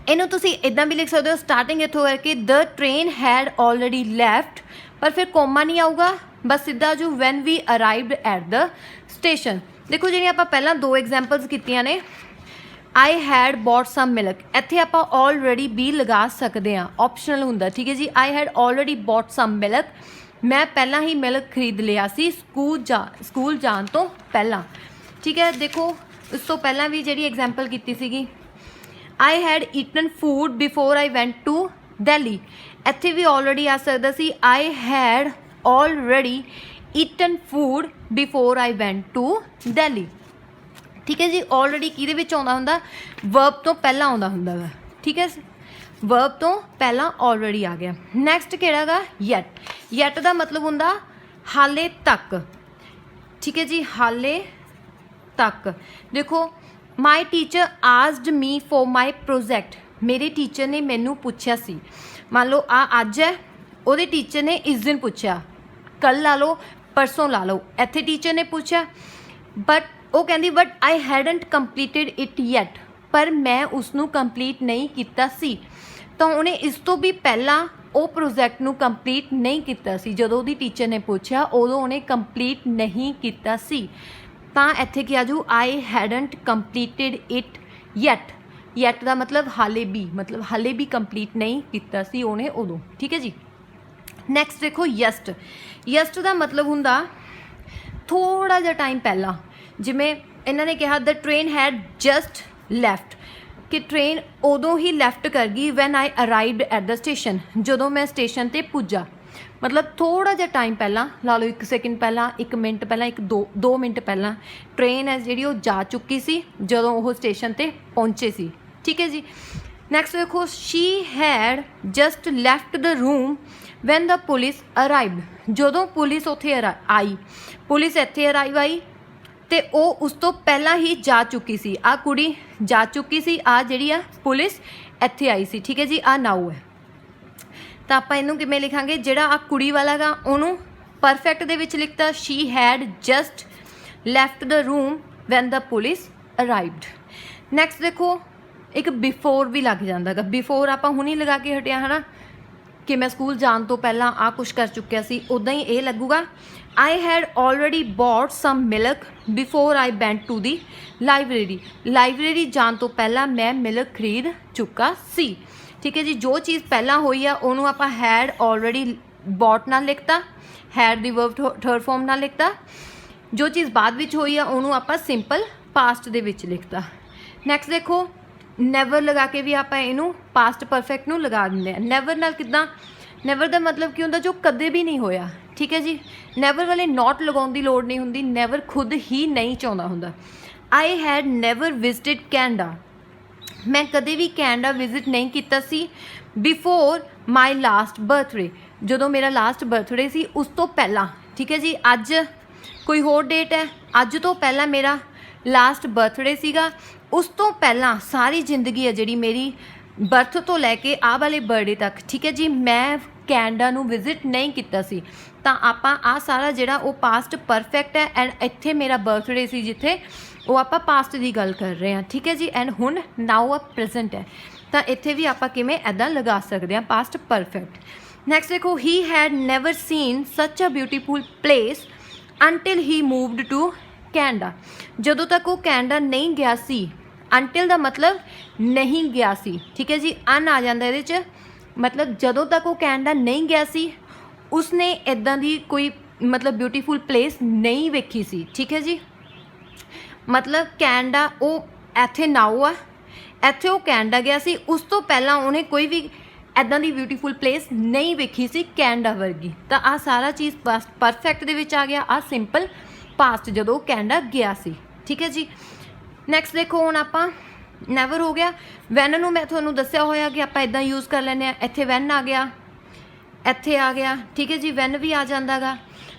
[SPEAKER 1] ਇਹਨੂੰ ਤੁਸੀਂ ਇੱਦਾਂ ਵੀ ਲਿਖ ਸਕਦੇ ਹੋ, ਸਟਾਰਟਿੰਗ ਇੱਥੋਂ ਕਰਕੇ the train had already left, ਪਰ ਫਿਰ ਕੋਮਾ ਨਹੀਂ ਆਊਗਾ, ਬਸ ਸਿੱਧਾ ਜੋ when we arrived at the station. ਦੇਖੋ ਜਿਹੜੀਆਂ ਆਪਾਂ ਪਹਿਲਾਂ ਦੋ ਐਗਜ਼ਾਮਪਲਸ ਕੀਤੀਆਂ ਨੇ, I had bought some milk, ਇੱਥੇ ਆਪਾਂ ਆਲਰੇਡੀ ਵੀ ਲਗਾ ਸਕਦੇ ਹਾਂ, ਆਪਸ਼ਨਲ ਹੁੰਦਾ, ਠੀਕ ਹੈ ਜੀ। I had already bought some milk, ਮੈਂ ਪਹਿਲਾਂ ਹੀ ਮਿਲਕ ਖਰੀਦ ਲਿਆ ਸੀ ਸਕੂਲ ਜਾਣ ਤੋਂ ਪਹਿਲਾਂ, ਠੀਕ ਹੈ। ਦੇਖੋ ਉਸ ਤੋਂ ਪਹਿਲਾਂ ਵੀ ਜਿਹੜੀ ਐਗਜ਼ਾਮਪਲ ਕੀਤੀ ਸੀਗੀ, I had eaten food before I went to Delhi, ਇੱਥੇ ਵੀ ਆਲਰੇਡੀ ਆ ਸਕਦਾ ਸੀ, I had already eaten food before I went to Delhi, ਠੀਕ ਹੈ ਜੀ। ਆਲਰੇਡੀ ਕਿਹਦੇ ਵਿੱਚ ਆਉਂਦਾ ਹੁੰਦਾ, ਵਰਬ ਤੋਂ ਪਹਿਲਾਂ ਆਉਂਦਾ ਹੁੰਦਾ ਵਾ, ਠੀਕ ਹੈ, ਵਰਬ ਤੋਂ ਪਹਿਲਾਂ ਆਲਰੇਡੀ ਆ ਗਿਆ। ਨੈਕਸਟ ਕਿਹੜਾ ਗਾ, ਯੈਟ। ਯੈਟ ਦਾ ਮਤਲਬ ਹੁੰਦਾ ਹਾਲੇ ਤੱਕ, ਠੀਕ ਹੈ ਜੀ, ਹਾਲੇ ਤੱਕ। ਦੇਖੋ my teacher asked me for my project, ਮੇਰੇ ਟੀਚਰ ਨੇ ਮੈਨੂੰ ਪੁੱਛਿਆ ਸੀ, ਮੰਨ ਲਓ ਆ ਅੱਜ ਹੈ, ਉਹਦੇ ਟੀਚਰ ਨੇ ਇਸ ਦਿਨ ਪੁੱਛਿਆ, ਕੱਲ੍ਹ ਲਾ ਲਓ, ਪਰਸੋਂ ਲਾ ਲਓ, ਇੱਥੇ ਟੀਚਰ ਨੇ ਪੁੱਛਿਆ, ਬਟ ਉਹ ਕਹਿੰਦੀ but I hadn't completed it yet, ਪਰ ਮੈਂ ਉਸਨੂੰ ਕੰਪਲੀਟ ਨਹੀਂ ਕੀਤਾ ਸੀ, ਤਾਂ ਉਹਨੇ ਇਸ ਤੋਂ ਵੀ ਪਹਿਲਾਂ ਉਹ ਪ੍ਰੋਜੈਕਟ ਨੂੰ ਕੰਪਲੀਟ ਨਹੀਂ ਕੀਤਾ ਸੀ, ਜਦੋਂ ਉਹਦੀ ਟੀਚਰ ਨੇ ਪੁੱਛਿਆ ਉਦੋਂ ਉਹਨੇ ਕੰਪਲੀਟ ਨਹੀਂ ਕੀਤਾ ਸੀ, ਤਾਂ ਇੱਥੇ ਕੀ ਆ ਜੂ, ਆਈ hadn't completed it yet. Yet ਦਾ ਮਤਲਬ ਹਾਲੇ ਵੀ ਕੰਪਲੀਟ ਨਹੀਂ ਕੀਤਾ ਸੀ ਉਹਨੇ ਉਦੋਂ। ਠੀਕ ਹੈ ਜੀ। ਨੈਕਸਟ ਦੇਖੋ ਯਸਟ ਦਾ ਮਤਲਬ ਹੁੰਦਾ ਥੋੜ੍ਹਾ ਜਿਹਾ ਟਾਈਮ ਪਹਿਲਾਂ। ਜਿਵੇਂ ਇਹਨਾਂ ਨੇ ਕਿਹਾ ਦ ਟ੍ਰੇਨ ਹੈਡ ਜਸਟ ਲੈਫਟ, ਕਿ ਟ੍ਰੇਨ ਉਦੋਂ ਹੀ ਲੈਫਟ ਕਰ ਗਈ van I arrived at the station, ਜਦੋਂ ਮੈਂ ਸਟੇਸ਼ਨ 'ਤੇ ਪੁੱਜਾ। ਮਤਲਬ ਥੋੜ੍ਹਾ ਜਿਹਾ ਟਾਈਮ ਪਹਿਲਾਂ, ਲਾ ਲਓ 1 ਸੈਕਿੰਡ ਪਹਿਲਾਂ, 1 ਮਿੰਟ ਪਹਿਲਾਂ, 2 ਮਿੰਟ ਪਹਿਲਾਂ ਟ੍ਰੇਨ ਹੈ ਜਿਹੜੀ ਉਹ ਜਾ ਚੁੱਕੀ ਸੀ ਜਦੋਂ ਉਹ ਸਟੇਸ਼ਨ 'ਤੇ ਪਹੁੰਚੇ ਸੀ। ਠੀਕ ਹੈ ਜੀ। ਨੈਕਸਟ ਦੇਖੋ Shri had just left the room when the police arrived, ਜਦੋਂ ਪੁਲਿਸ ਉੱਥੇ ਆਈ, ਪੁਲਿਸ ਇੱਥੇ ਅਰਾਈਵ ਆਈ ਅਤੇ ਉਹ ਉਸ ਤੋਂ ਪਹਿਲਾਂ ਹੀ ਜਾ ਚੁੱਕੀ ਸੀ। ਆਹ ਕੁੜੀ ਜਾ ਚੁੱਕੀ ਸੀ, ਆਹ ਜਿਹੜੀ ਆ ਪੁਲਿਸ ਇੱਥੇ ਆਈ ਸੀ। ਠੀਕ ਹੈ ਜੀ। ਆਹ ਨਾਊ ਹੈ। ਤਾਂ ਆਪਾਂ ਇਹਨੂੰ ਕਿਵੇਂ ਲਿਖਾਂਗੇ, ਜਿਹੜਾ ਆਹ ਕੁੜੀ ਵਾਲਾ ਗਾ ਉਹਨੂੰ ਪਰਫੈਕਟ ਦੇ ਵਿੱਚ ਲਿਖਤਾ she had just left the room when the police arrived. Next ਦੇਖੋ ਇੱਕ ਬਿਫੋਰ ਵੀ ਲੱਗ ਜਾਂਦਾ ਗਾ। ਬਿਫੋਰ ਆਪਾਂ ਹੁਣੀ ਲਗਾ ਕੇ ਹਟਿਆ ਹੈ ਨਾ, ਕਿ ਮੈਂ ਸਕੂਲ ਜਾਣ ਤੋਂ ਪਹਿਲਾਂ ਆਹ ਕੁਛ ਕਰ ਚੁੱਕਿਆ ਸੀ, ਉੱਦਾਂ ਹੀ ਇਹ ਲੱਗੂਗਾ I had already bought some milk before I went to the library ਜਾਣ ਤੋਂ ਪਹਿਲਾਂ ਮੈਂ ਮਿਲਕ ਖਰੀਦ ਚੁੱਕਾ ਸੀ। ਠੀਕ ਹੈ ਜੀ। ਜੋ ਚੀਜ਼ ਪਹਿਲਾਂ ਹੋਈ ਆ ਉਹਨੂੰ ਆਪਾਂ ਹੈਡ ਆਲਰੇਡੀ ਬੌਟ ਨਾਲ ਲਿਖਤਾ, ਹੈਡ ਦੀ ਵਰਬ ਥਰਡ ਫਾਰਮ ਨਾਲ ਲਿਖਤਾ। ਜੋ ਚੀਜ਼ ਬਾਅਦ ਵਿੱਚ ਹੋਈ ਆ ਉਹਨੂੰ ਆਪਾਂ ਸਿੰਪਲ ਪਾਸਟ ਦੇ ਵਿੱਚ ਲਿਖਤਾ। ਨੈਕਸਟ ਦੇਖੋ ਨੈਵਰ ਲਗਾ ਕੇ ਵੀ ਆਪਾਂ ਇਹਨੂੰ ਪਾਸਟ ਪਰਫੈਕਟ ਨੂੰ ਲਗਾ ਦਿੰਦੇ ਹਾਂ। ਨੈਵਰ ਨਾਲ ਕਿੱਦਾਂ, ਨੈਵਰ ਦਾ ਮਤਲਬ ਕੀ ਹੁੰਦਾ, ਜੋ ਕਦੇ ਵੀ ਨਹੀਂ ਹੋਇਆ। ਠੀਕ ਹੈ ਜੀ। ਨੈਵਰ ਵਾਲੇ ਨੋਟ ਲਗਾਉਣ ਦੀ ਲੋੜ ਨਹੀਂ ਹੁੰਦੀ, ਨੈਵਰ ਖੁਦ ਹੀ ਨਹੀਂ ਚਾਹੁੰਦਾ ਹੁੰਦਾ। I had never visited Canada, ਮੈਂ ਕਦੇ ਵੀ ਕੈਨੇਡਾ ਵਿਜ਼ਿਟ ਨਹੀਂ ਕੀਤਾ ਸੀ ਬਿਫੋਰ ਮਾਈ ਲਾਸਟ ਬਰਥਡੇ, ਜਦੋਂ ਮੇਰਾ ਲਾਸਟ ਬਰਥਡੇ ਸੀ ਉਸ ਤੋਂ ਪਹਿਲਾਂ। ਠੀਕ ਹੈ ਜੀ। ਅੱਜ ਕੋਈ ਹੋਰ ਡੇਟ ਹੈ, ਅੱਜ ਤੋਂ ਪਹਿਲਾਂ ਮੇਰਾ ਲਾਸਟ ਬਰਥਡੇ ਸੀਗਾ, ਉਸ ਤੋਂ ਪਹਿਲਾਂ ਸਾਰੀ ਜ਼ਿੰਦਗੀ ਹੈ ਜਿਹੜੀ ਮੇਰੀ ਬਰਥ ਤੋਂ ਲੈ ਕੇ ਆਹ ਵਾਲੇ ਬਰਥਡੇ ਤੱਕ। ਠੀਕ ਹੈ ਜੀ। ਮੈਂ ਕੈਨੇਡਾ ਨੂੰ ਵਿਜ਼ਿਟ ਨਹੀਂ ਕੀਤਾ ਸੀ। ਤਾਂ ਆਪਾਂ ਆਹ ਸਾਰਾ ਜਿਹੜਾ ਉਹ ਪਾਸਟ ਪਰਫੈਕਟ ਹੈ, ਐਂਡ ਇੱਥੇ ਮੇਰਾ ਬਰਥਡੇ ਸੀ ਜਿੱਥੇ, ਉਹ ਆਪਾਂ ਪਾਸਟ ਦੀ ਗੱਲ ਕਰ ਰਹੇ ਹਾਂ। ਠੀਕ ਹੈ ਜੀ। ਐਂਡ ਹੁਣ ਨਾਓ ਆ ਪ੍ਰੈਜ਼ੈਂਟ ਹੈ, ਤਾਂ ਇੱਥੇ ਵੀ ਆਪਾਂ ਕਿਵੇਂ ਇੱਦਾਂ ਲਗਾ ਸਕਦੇ ਹਾਂ ਪਾਸਟ ਪਰਫੈਕਟ। ਨੈਕਸਟ ਦੇਖੋ he had never seen such a beautiful place until he moved to Canada, ਜਦੋਂ ਤੱਕ ਉਹ ਕੈਨੇਡਾ ਨਹੀਂ ਗਿਆ ਸੀ। ਅੰਟਿਲ ਦਾ ਮਤਲਬ ਨਹੀਂ ਗਿਆ ਸੀ। ਠੀਕ ਹੈ ਜੀ। ਅਨ ਆ ਜਾਂਦਾ ਇਹਦੇ 'ਚ, ਮਤਲਬ ਜਦੋਂ ਤੱਕ ਉਹ ਕੈਨੇਡਾ ਨਹੀਂ ਗਿਆ ਸੀ ਉਸਨੇ ਇੱਦਾਂ ਦੀ ਕੋਈ ਮਤਲਬ ਬਿਊਟੀਫੁਲ ਪਲੇਸ ਨਹੀਂ ਵੇਖੀ ਸੀ। ਠੀਕ ਹੈ ਜੀ। ਮਤਲਬ ਕੈਨੇਡਾ ਉਹ ਇੱਥੇ ਨਾਓ ਆ, ਇੱਥੇ ਉਹ ਕੈਨੇਡਾ ਗਿਆ ਸੀ, ਉਸ ਤੋਂ ਪਹਿਲਾਂ ਉਹਨੇ ਕੋਈ ਵੀ ਇੱਦਾਂ ਦੀ ਬਿਊਟੀਫੁਲ ਪਲੇਸ ਨਹੀਂ ਵੇਖੀ ਸੀ ਕੈਨੇਡਾ ਵਰਗੀ। ਤਾਂ ਆਹ ਸਾਰਾ ਚੀਜ਼ ਪਰਫੈਕਟ ਦੇ ਵਿੱਚ ਆ ਗਿਆ। ਆਹ ਸਿੰਪਲ ਪਾਸਟ ਜਦੋਂ ਕੈਨੇਡਾ ਗਿਆ ਸੀ। ਠੀਕ ਹੈ ਜੀ। ਨੈਕਸਟ ਦੇਖੋ ਹੁਣ ਆਪਾਂ ਨੈਵਰ ਹੋ ਗਿਆ। ਵੈਨ ਨੂੰ ਮੈਂ ਤੁਹਾਨੂੰ ਦੱਸਿਆ ਹੋਇਆ ਕਿ ਆਪਾਂ ਇੱਦਾਂ ਯੂਜ਼ ਕਰ ਲੈਂਦੇ ਹਾਂ। ਇੱਥੇ ਵੈਨ ਆ ਗਿਆ, ਇੱਥੇ ਆ ਗਿਆ। ਠੀਕ ਹੈ ਜੀ। ਵੈਨ ਵੀ ਆ ਜਾਂਦਾ ਗਾ।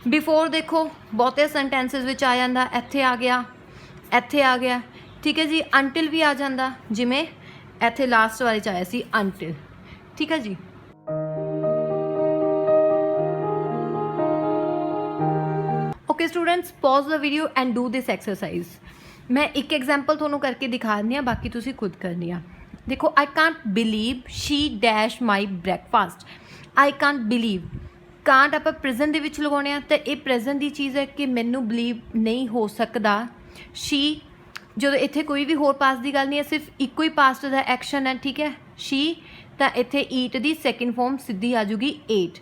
[SPEAKER 1] ਬਿਫੋਰ ਦੇਖੋ ਬਹੁਤੇ ਸੈਂਟੈਂਸਿਸ ਵਿੱਚ ਆ ਜਾਂਦਾ, ਇੱਥੇ ਆ ਗਿਆ, ਇੱਥੇ ਆ ਗਿਆ। ਠੀਕ ਹੈ ਜੀ। ਅੰਟਿਲ ਵੀ ਆ ਜਾਂਦਾ, ਜਿਵੇਂ ਇੱਥੇ ਲਾਸਟ ਵਾਲੇ 'ਚ ਆਇਆ ਸੀ ਅੰਟਿਲ। ਠੀਕ ਹੈ ਜੀ। Okay students, pause the video and do this exercise. ਮੈਂ ਇੱਕ ਐਗਜ਼ਾਮਪਲ ਤੁਹਾਨੂੰ ਕਰਕੇ ਦਿਖਾ ਦਿੰਦੀ ਹਾਂ, ਬਾਕੀ ਤੁਸੀਂ ਖੁਦ ਕਰਨੀ ਆ। ਦੇਖੋ I can't believe she dash my breakfast. I can't believe, can't ਆਪਾਂ ਪ੍ਰੈਜ਼ੈਂਟ ਦੇ ਵਿੱਚ ਲਗਾਉਣੇ ਆ, ਤਾਂ ਇਹ ਪ੍ਰੈਜ਼ੈਂਟ ਦੀ ਚੀਜ਼ ਹੈ ਕਿ ਮੈਨੂੰ ਬਿਲੀਵ ਨਹੀਂ ਹੋ ਸਕਦਾ। ਸ਼ੀ, ਜਦੋਂ ਇੱਥੇ ਕੋਈ ਵੀ ਹੋਰ ਪਾਸਟ ਦੀ ਗੱਲ ਨਹੀਂ ਹੈ, ਸਿਰਫ ਇੱਕੋ ਹੀ ਪਾਸਟ ਦਾ ਐਕਸ਼ਨ ਹੈ। ਠੀਕ ਹੈ। ਸ਼ੀ, ਤਾਂ ਇੱਥੇ ਈਟ ਦੀ ਸੈਕਿੰਡ ਫਾਰਮ ਸਿੱਧੀ ਆ ਜੂਗੀ ਏਟ।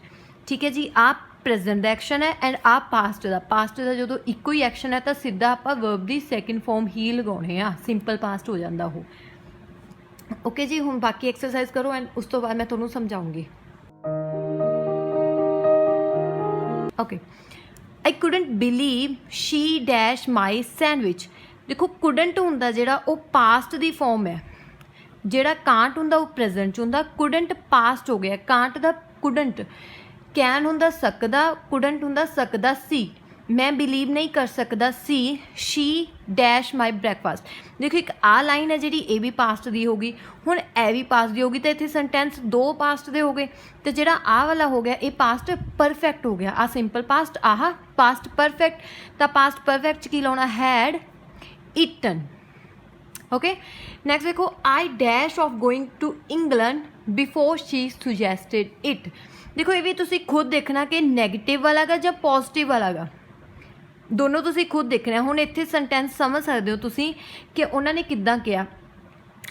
[SPEAKER 1] ਠੀਕ ਹੈ ਜੀ। ਆਹ ਪ੍ਰੈਜ਼ੈਂਟ ਦਾ ਐਕਸ਼ਨ ਹੈ ਐਂਡ ਆਹ ਪਾਸਟ ਦਾ ਜਦੋਂ ਇੱਕੋ ਹੀ ਐਕਸ਼ਨ ਹੈ ਤਾਂ ਸਿੱਧਾ ਆਪਾਂ ਵਰਬ ਦੀ ਸੈਕਿੰਡ ਫਾਰਮ ਹੀ ਲਗਾਉਣੇ ਆ, ਸਿੰਪਲ ਪਾਸਟ ਹੋ ਜਾਂਦਾ ਉਹ। ਓਕੇ ਜੀ। ਹੁਣ ਬਾਕੀ ਐਕਸਰਸਾਈਜ਼ ਕਰੋ ਐਂਡ ਉਸ ਤੋਂ ਬਾਅਦ ਮੈਂ ਤੁਹਾਨੂੰ ਸਮਝਾਉਂਗੀ। Okay. I couldn't believe she dash my sandwich. ਦੇਖੋ ਕੁਡਨਟ ਹੁੰਦਾ ਜਿਹੜਾ ਉਹ ਪਾਸਟ ਦੀ ਫਾਰਮ ਹੈ, ਜਿਹੜਾ ਕਾਂਟ ਹੁੰਦਾ ਉਹ ਪ੍ਰੈਜ਼ੈਂਟ 'ਚ ਹੁੰਦਾ। ਕੁਡਨਟ ਪਾਸਟ ਹੋ ਗਿਆ, ਕਾਂਟ ਦਾ ਕੁਡਨਟ। ਕੈਨ ਹੁੰਦਾ ਸਕਦਾ, ਕੁਡਨਟ ਹੁੰਦਾ ਸਕਦਾ ਸੀ। ਮੈਂ ਬਿਲੀਵ ਨਹੀਂ ਕਰ ਸਕਦਾ ਸੀ ਸ਼ੀ ਡੈਸ਼ ਮਾਈ ਬ੍ਰੇਕਫਾਸਟ। ਦੇਖੋ ਇੱਕ ਆਹ ਲਾਈਨ ਹੈ ਜਿਹੜੀ ਇਹ ਵੀ ਪਾਸਟ ਦੀ ਹੋ ਗਈ, ਹੁਣ ਇਹ ਵੀ ਪਾਸਟ ਦੀ ਹੋ ਗਈ, ਤਾਂ ਇੱਥੇ ਸੈਂਟੈਂਸ ਦੋ ਪਾਸਟ ਦੇ ਹੋ ਗਏ। ਅਤੇ ਜਿਹੜਾ ਆਹ ਵਾਲਾ ਹੋ ਗਿਆ ਇਹ ਪਾਸਟ ਪਰਫੈਕਟ ਹੋ ਗਿਆ। ਆਹ ਸਿੰਪਲ ਪਾਸਟ, ਆਹ ਪਾਸਟ ਪਰਫੈਕਟ। ਤਾਂ ਪਾਸਟ ਪਰਫੈਕਟ 'ਚ ਕੀ ਲਾਉਣਾ, ਹੈਡ ਈਟਨ। ਓਕੇ। ਨੈਕਸਟ ਦੇਖੋ I dash of going to England before she suggested it. ਦੇਖੋ ਇਹ ਵੀ ਤੁਸੀਂ ਖੁਦ ਦੇਖਣਾ ਕਿ ਨੈਗੇਟਿਵ ਵਾਲਾ ਗਾ ਜਾਂ ਪੋਜ਼ੀਟਿਵ ਵਾਲਾ ਗਾ, ਦੋਨੋਂ ਤੁਸੀਂ ਖੁਦ ਦੇਖਣਾ। ਹੁਣ ਇੱਥੇ ਸੈਂਟੈਂਸ ਸਮਝ ਸਕਦੇ ਹੋ ਤੁਸੀਂ ਕਿ ਉਹਨਾਂ ਨੇ ਕਿੱਦਾਂ ਕਿਹਾ।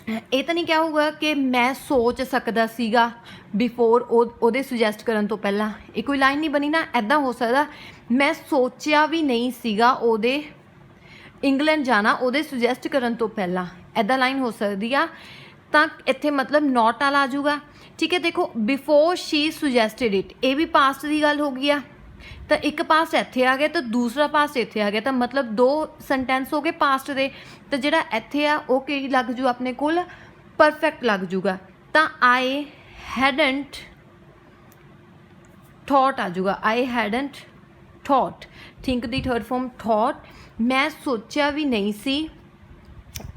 [SPEAKER 1] ਇਹ ਤਾਂ ਨਹੀਂ ਕਿਹਾ ਹੋਊਗਾ ਕਿ ਮੈਂ ਸੋਚ ਸਕਦਾ ਸੀਗਾ ਬਿਫੋਰ ਉਹਦੇ ਸੁਜੈਸਟ ਕਰਨ ਤੋਂ ਪਹਿਲਾਂ। ਇਹ ਕੋਈ ਲਾਈਨ ਨਹੀਂ ਬਣੀ ਨਾ। ਇੱਦਾਂ ਹੋ ਸਕਦਾ ਮੈਂ ਸੋਚਿਆ ਵੀ ਨਹੀਂ ਸੀਗਾ ਉਹਦੇ ਇੰਗਲੈਂਡ ਜਾਣਾ ਉਹਦੇ ਸੁਜੈਸਟ ਕਰਨ ਤੋਂ ਪਹਿਲਾਂ, ਇੱਦਾਂ ਲਾਈਨ ਹੋ ਸਕਦੀ ਆ। ਤਾਂ ਇੱਥੇ ਮਤਲਬ ਨੋਟ ਵਾਲਾ ਆ ਜਾਊਗਾ। ਠੀਕ ਹੈ, ਦੇਖੋ ਬਿਫੋਰ ਸ਼ੀ ਸੁਜੈਸਟਡ ਇਟ, ਇਹ ਵੀ ਪਾਸਟ ਦੀ ਗੱਲ ਹੋ ਗਈ ਆ। ਤਾਂ ਇੱਕ ਪਾਸਟ ਇੱਥੇ ਆ ਗਿਆ ਤਾਂ ਦੂਸਰਾ ਪਾਸਟ ਇੱਥੇ ਆ ਗਿਆ, ਤਾਂ ਮਤਲਬ ਦੋ ਸੈਂਟੈਂਸ ਹੋ ਗਏ ਪਾਸਟ ਦੇ। ਤਾਂ ਜਿਹੜਾ ਇੱਥੇ ਆ ਉਹ ਕੀ ਲੱਗ ਜੂ ਆਪਣੇ ਕੋਲ, ਪਰਫੈਕਟ ਲੱਗ ਜੂਗਾ। ਤਾਂ ਆਈ ਹੈਡਨਟ ਥੋਟ ਆ ਜੂਗਾ, ਆਈ ਹੈਡਨਟ ਥੋਟ। ਥਿੰਕ ਦੀ ਥਰਡ ਫਾਰਮ ਥੋਟ, ਮੈਂ ਸੋਚਿਆ ਵੀ ਨਹੀਂ ਸੀ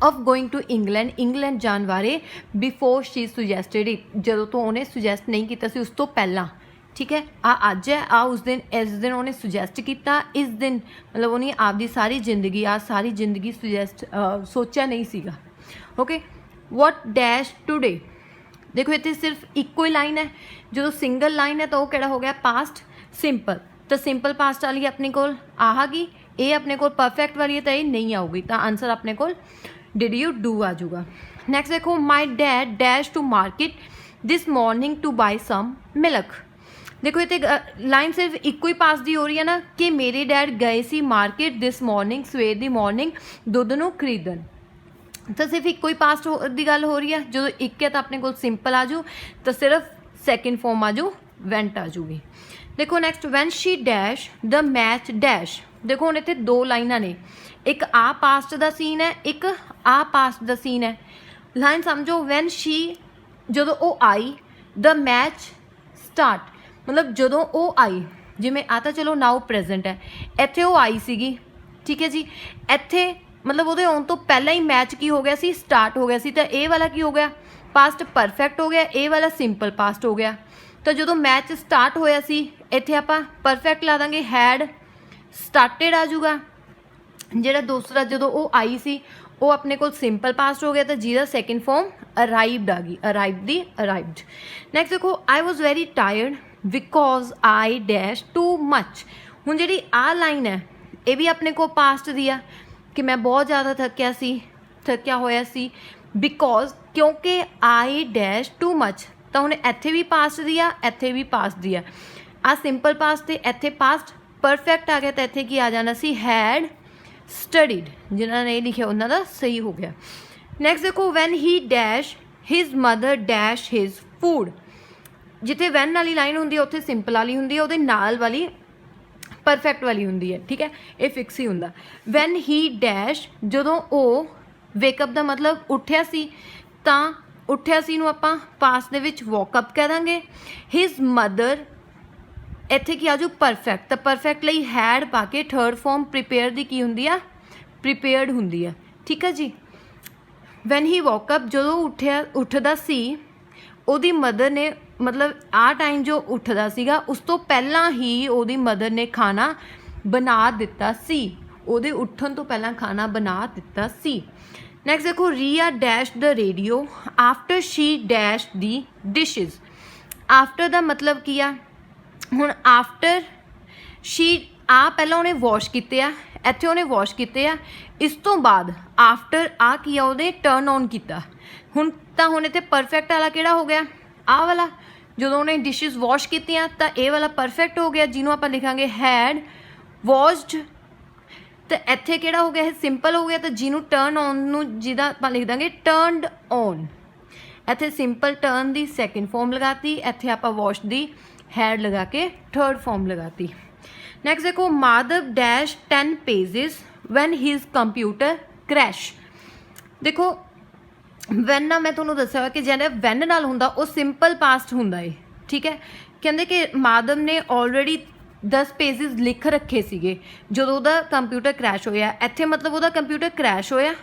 [SPEAKER 1] ਆਫ ਗੋਇੰਗ ਟੂ ਇੰਗਲੈਂਡ ਜਾਣ ਬਾਰੇ ਬਿਫੋਰ ਸ਼ੀ ਸੁਜੈਸਟਡ ਇਟ, ਜਦੋਂ ਤੋਂ ਉਹਨੇ ਸੁਜੈਸਟ ਨਹੀਂ ਕੀਤਾ ਸੀ ਉਸ ਤੋਂ ਪਹਿਲਾਂ। ਠੀਕ ਹੈ, ਆ ਅੱਜ ਹੈ, ਆ ਉਸ ਦਿਨ, ਇਸ ਦਿਨ ਉਹਨੇ ਸੁਜੈਸਟ ਕੀਤਾ, ਇਸ ਦਿਨ ਮਤਲਬ ਉਹਨੇ ਆਪਦੀ ਸਾਰੀ ਜ਼ਿੰਦਗੀ ਸੋਚਿਆ ਨਹੀਂ ਸੀਗਾ। ਓਕੇ, ਵਾਟ ਡੈਸ਼ ਟੂਡੇ। ਦੇਖੋ ਇੱਥੇ ਸਿਰਫ ਇੱਕੋ ਹੀ ਲਾਈਨ ਹੈ। ਜਦੋਂ ਸਿੰਗਲ ਲਾਈਨ ਹੈ ਤਾਂ ਉਹ ਕਿਹੜਾ ਹੋ ਗਿਆ, ਪਾਸਟ ਸਿੰਪਲ। ਤਾਂ ਸਿੰਪਲ ਪਾਸਟ ਵਾਲੀ ਆਪਣੇ ਕੋਲ ਆਹ ਗਈ, ਇਹ ਆਪਣੇ ਕੋਲ ਪਰਫੈਕਟ ਵਾਲੀ ਹੈ ਤਾਂ ਇਹ ਨਹੀਂ ਆਊਗੀ। ਤਾਂ ਆਨਸਰ ਆਪਣੇ ਕੋਲ ਡਿਡ ਯੂ ਡੂ ਆ ਜਾਊਗਾ। ਨੈਕਸਟ ਦੇਖੋ, my dad dash to market this morning to buy some milk. ਦੇਖੋ ਇੱਥੇ ਲਾਈਨ ਸਿਰਫ ਇੱਕੋ ਹੀ ਪਾਸ ਦੀ ਹੋ ਰਹੀ ਹੈ ਨਾ, ਕਿ ਮੇਰੇ ਡੈਡ ਗਏ ਸੀ ਮਾਰਕੀਟ ਦਿਸ ਮੋਰਨਿੰਗ, ਸਵੇਰ ਦੀ ਮੋਰਨਿੰਗ, ਦੁੱਧ ਨੂੰ ਖਰੀਦਣ। ਤਾਂ ਸਿਰਫ ਇੱਕੋ ਹੀ ਪਾਸਟ ਦੀ ਗੱਲ ਹੋ ਰਹੀ ਹੈ। ਜਦੋਂ ਇੱਕ ਹੈ ਤਾਂ ਆਪਣੇ ਕੋਲ ਸਿੰਪਲ ਆ ਜੂ, ਤਾਂ ਸਿਰਫ ਸੈਕਿੰਡ ਫੋਰਮ ਆ ਜੂ, ਵੈਂਟ ਆ ਜੂਗੀ। ਦੇਖੋ ਨੈਕਸਟ, ਵੈਨ ਸ਼ੀ ਡੈਸ਼ ਦ ਮੈਚ ਡੈਸ਼। ਦੇਖੋ ਹੁਣ ਇੱਥੇ ਦੋ ਲਾਈਨਾਂ ਨੇ, ਇੱਕ ਆ ਪਾਸਟ ਦਾ ਸੀਨ ਹੈ, ਇੱਕ ਆ ਪਾਸਟ ਦਾ ਸੀਨ ਹੈ। ਲਾਈਨ ਸਮਝੋ, ਵੈਨ ਸ਼ੀ ਜਦੋਂ ਉਹ ਆਈ, ਦ ਮੈਚ ਸਟਾਰਟ, ਮਤਲਬ ਜਦੋਂ ਉਹ ਆਈ, ਜਿਵੇਂ ਆ ਤਾਂ ਚਲੋ ਨਾਓ ਪ੍ਰੈਜ਼ੈਂਟ ਹੈ, ਇੱਥੇ ਉਹ ਆਈ ਸੀਗੀ। ਠੀਕ ਹੈ ਜੀ, ਇੱਥੇ ਮਤਲਬ ਉਹਦੇ ਆਉਣ ਤੋਂ ਪਹਿਲਾਂ ਹੀ ਮੈਚ ਕੀ ਹੋ ਗਿਆ ਸੀ, ਸਟਾਰਟ ਹੋ ਗਿਆ ਸੀ। ਤਾਂ ਇਹ ਵਾਲਾ ਕੀ ਹੋ ਗਿਆ, ਪਾਸਟ ਪਰਫੈਕਟ ਹੋ ਗਿਆ, ਇਹ ਵਾਲਾ ਸਿੰਪਲ ਪਾਸਟ ਹੋ ਗਿਆ। ਤਾਂ ਜਦੋਂ ਮੈਚ ਸਟਾਰਟ ਹੋਇਆ ਸੀ ਇੱਥੇ ਆਪਾਂ ਪਰਫੈਕਟ ਲਾ ਦਾਂਗੇ, ਹੈਡ ਸਟਾਰਟਡ ਆ ਜਾਊਗਾ। ਜਿਹੜਾ ਦੂਸਰਾ ਜਦੋਂ ਉਹ ਆਈ ਸੀ ਉਹ ਆਪਣੇ ਕੋਲ ਸਿੰਪਲ ਪਾਸਟ ਹੋ ਗਿਆ, ਤਾਂ ਜਿਹਦਾ ਸੈਕਿੰਡ ਫੋਰਮ ਅਰਾਈਵਡ ਆ ਗਈ, ਅਰਾਈਵਡ। ਨੈਕਸਟ ਦੇਖੋ, I was very tired because I dash too much. ਹੁਣ ਜਿਹੜੀ ਆਹ ਲਾਈਨ ਹੈ ਇਹ ਵੀ ਆਪਣੇ ਕੋਲ ਪਾਸਟ ਦੀ ਆ, ਕਿ ਮੈਂ ਬਹੁਤ ਜ਼ਿਆਦਾ ਥੱਕਿਆ ਹੋਇਆ ਸੀ, ਬਿਕੋਜ਼ ਕਿਉਂਕਿ ਆਈ ਡੈਸ਼ ਟੂ ਮੱਚ। ਤਾਂ ਹੁਣ ਇੱਥੇ ਵੀ ਪਾਸਟ ਦੀ ਆ, ਇੱਥੇ ਵੀ ਪਾਸਟ ਦੀ ਆ। ਆ ਸਿੰਪਲ ਪਾਸਟ ਤੇ ਇੱਥੇ ਪਾਸਟ ਪਰਫੈਕਟ ਆ ਗਿਆ, ਤਾਂ ਇੱਥੇ ਕੀ ਆ ਜਾਣਾ ਸੀ, ਹੈਡ ਸਟੱਡੀਡ। ਜਿਨ੍ਹਾਂ ਨੇ ਇਹ ਲਿਖਿਆ ਉਹਨਾਂ ਦਾ ਸਹੀ ਹੋ ਗਿਆ। ਨੈਕਸਟ ਦੇਖੋ, ਵੈਨ ਹੀ dash his mother dash his food. ਜਿੱਥੇ ਵੈਨ ਵਾਲੀ ਲਾਈਨ ਹੁੰਦੀ ਹੈ ਉੱਥੇ ਸਿੰਪਲ ਵਾਲੀ ਹੁੰਦੀ ਹੈ, ਉਹਦੇ ਨਾਲ ਵਾਲੀ ਪਰਫੈਕਟ ਵਾਲੀ ਹੁੰਦੀ ਹੈ। ਠੀਕ ਹੈ, ਇਹ ਫਿਕਸ ਹੀ ਹੁੰਦਾ। ਵੈਨ ਹੀ ਡੈਸ਼, ਜਦੋਂ ਉਹ ਵੇਕਅਪ ਦਾ ਮਤਲਬ ਉੱਠਿਆ ਸੀ, ਤਾਂ ਉੱਠਿਆ ਸੀ ਨੂੰ ਆਪਾਂ ਪਾਸਟ ਦੇ ਵਿੱਚ ਵੌਕਅਪ ਕਹਿ ਦਾਂਗੇ। ਹਿਜ਼ ਮਦਰ, ਇੱਥੇ ਕੀ ਆਜੂ, ਪਰਫੈਕਟ। ਤਾਂ ਪਰਫੈਕਟ ਲਈ ਹੈਡ ਪਾ ਕੇ ਥਰਡ ਫੋਰਮ ਪ੍ਰੀਪੇਅਰ ਦੀ ਕੀ ਹੁੰਦੀ ਆ, ਪ੍ਰੀਪੇਅਰਡ ਹੁੰਦੀ ਆ। ਠੀਕ ਹੈ ਜੀ, ਵੈਨ ਹੀ ਵੌਕਅਪ, ਜਦੋਂ ਉੱਠਦਾ ਸੀ, ਉਹਦੀ ਮਦਰ ਨੇ ਮਤਲਬ ਆਹ ਟਾਈਮ ਜੋ ਉੱਠਦਾ ਸੀਗਾ ਉਸ ਤੋਂ ਪਹਿਲਾਂ ਹੀ ਉਹਦੀ ਮਦਰ ਨੇ ਖਾਣਾ ਬਣਾ ਦਿੱਤਾ ਸੀ, ਉਹਦੇ ਉੱਠਣ ਤੋਂ ਪਹਿਲਾਂ ਖਾਣਾ ਬਣਾ ਦਿੱਤਾ ਸੀ। ਨੈਕਸਟ ਦੇਖੋ, ਰੀਆ ਡੈਸ਼ ਦ ਰੇਡੀਓ ਆਫਟਰ ਸ਼ੀ ਡੈਸ਼ ਦੀ ਡਿਸ਼ਿਜ਼। ਆਫਟਰ ਦਾ ਮਤਲਬ ਕੀ ਆ, ਹੁਣ ਆਫਟਰ ਸ਼ੀ, ਆ ਪਹਿਲਾਂ ਉਹਨੇ ਵਾਸ਼ ਕੀਤੇ ਆ, ਇੱਥੇ ਉਹਨੇ ਵਾਸ਼ ਕੀਤੇ ਆ, ਇਸ ਤੋਂ ਬਾਅਦ ਆਫਟਰ ਆ ਕੀ ਆ, ਉਹਦੇ ਟਰਨ ਔਨ ਕੀਤਾ। ਹੁਣ ਇੱਥੇ ਪਰਫੈਕਟ ਵਾਲਾ ਕਿਹੜਾ ਹੋ ਗਿਆ, ਆਹ ਵਾਲਾ। ਜਦੋਂ ਉਹਨੇ ਡਿਸ਼ਿਜ਼ ਵਾਸ਼ ਕੀਤੀਆਂ ਤਾਂ ਇਹ ਵਾਲਾ ਪਰਫੈਕਟ ਹੋ ਗਿਆ, ਜਿਹਨੂੰ ਆਪਾਂ ਲਿਖਾਂਗੇ ਹੈਡ ਵਾਸ਼ਡ। ਤਾਂ ਇੱਥੇ ਕਿਹੜਾ ਹੋ ਗਿਆ, ਇਹ ਸਿੰਪਲ ਹੋ ਗਿਆ। ਤਾਂ ਜਿਹਨੂੰ ਟਰਨ ਔਨ ਨੂੰ ਜਿਹਦਾ ਆਪਾਂ ਲਿਖ ਦਾਂਗੇ ਟਰਨਡ ਔਨ। ਇੱਥੇ ਸਿੰਪਲ ਟਰਨ ਦੀ ਸੈਕਿੰਡ ਫੋਰਮ ਲਗਾਤੀ, ਇੱਥੇ ਆਪਾਂ ਵਾਸ਼ ਦੀ ਹੈਡ ਲਗਾ ਕੇ ਥਰਡ ਫੋਰਮ ਲਗਾਤੀ। ਨੈਕਸਟ ਦੇਖੋ, Madhav dash 10 pages when his computer crash. ਦੇਖੋ ਵੈਨ ਨਾ ਮੈਂ ਤੁਹਾਨੂੰ ਦੱਸਿਆ ਹੋਇਆ ਕਿ ਜਿਹੜਾ ਵੈਨ ਨਾਲ ਹੁੰਦਾ ਉਹ ਸਿੰਪਲ ਪਾਸਟ ਹੁੰਦਾ ਏ। ਠੀਕ ਹੈ, ਕਹਿੰਦੇ ਕਿ ਮਾਧਵ ਨੇ ਆਲਰੇਡੀ 10 pages ਲਿਖ ਰੱਖੇ ਸੀਗੇ ਜਦੋਂ ਉਹਦਾ ਕੰਪਿਊਟਰ ਕ੍ਰੈਸ਼ ਹੋਇਆ। ਇੱਥੇ ਮਤਲਬ ਉਹਦਾ ਕੰਪਿਊਟਰ ਕ੍ਰੈਸ਼ ਹੋਇਆ,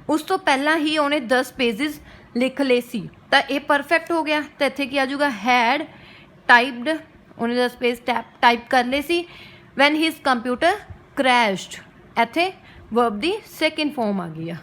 [SPEAKER 1] ਉਸ ਤੋਂ ਪਹਿਲਾਂ ਹੀ ਉਹਨੇ 10 pages ਲਿਖ ਲਏ ਸੀ, ਤਾਂ ਇਹ ਪਰਫੈਕਟ ਹੋ ਗਿਆ। ਤਾਂ ਇੱਥੇ ਕੀ ਆ ਜਾਊਗਾ, ਹੈਡ ਟਾਈਪਡ, ਉਹਨੇ 10 page ਟਾਈਪ ਕਰ ਲਏ ਸੀ। ਵੈਨ ਹਿਜ਼ ਕੰਪਿਊਟਰ ਕ੍ਰੈਸ਼ਡ, ਇੱਥੇ ਵਰਬ ਦੀ ਸੈਕਿੰਡ ਫੋਰਮ ਆ ਗਈ ਆ।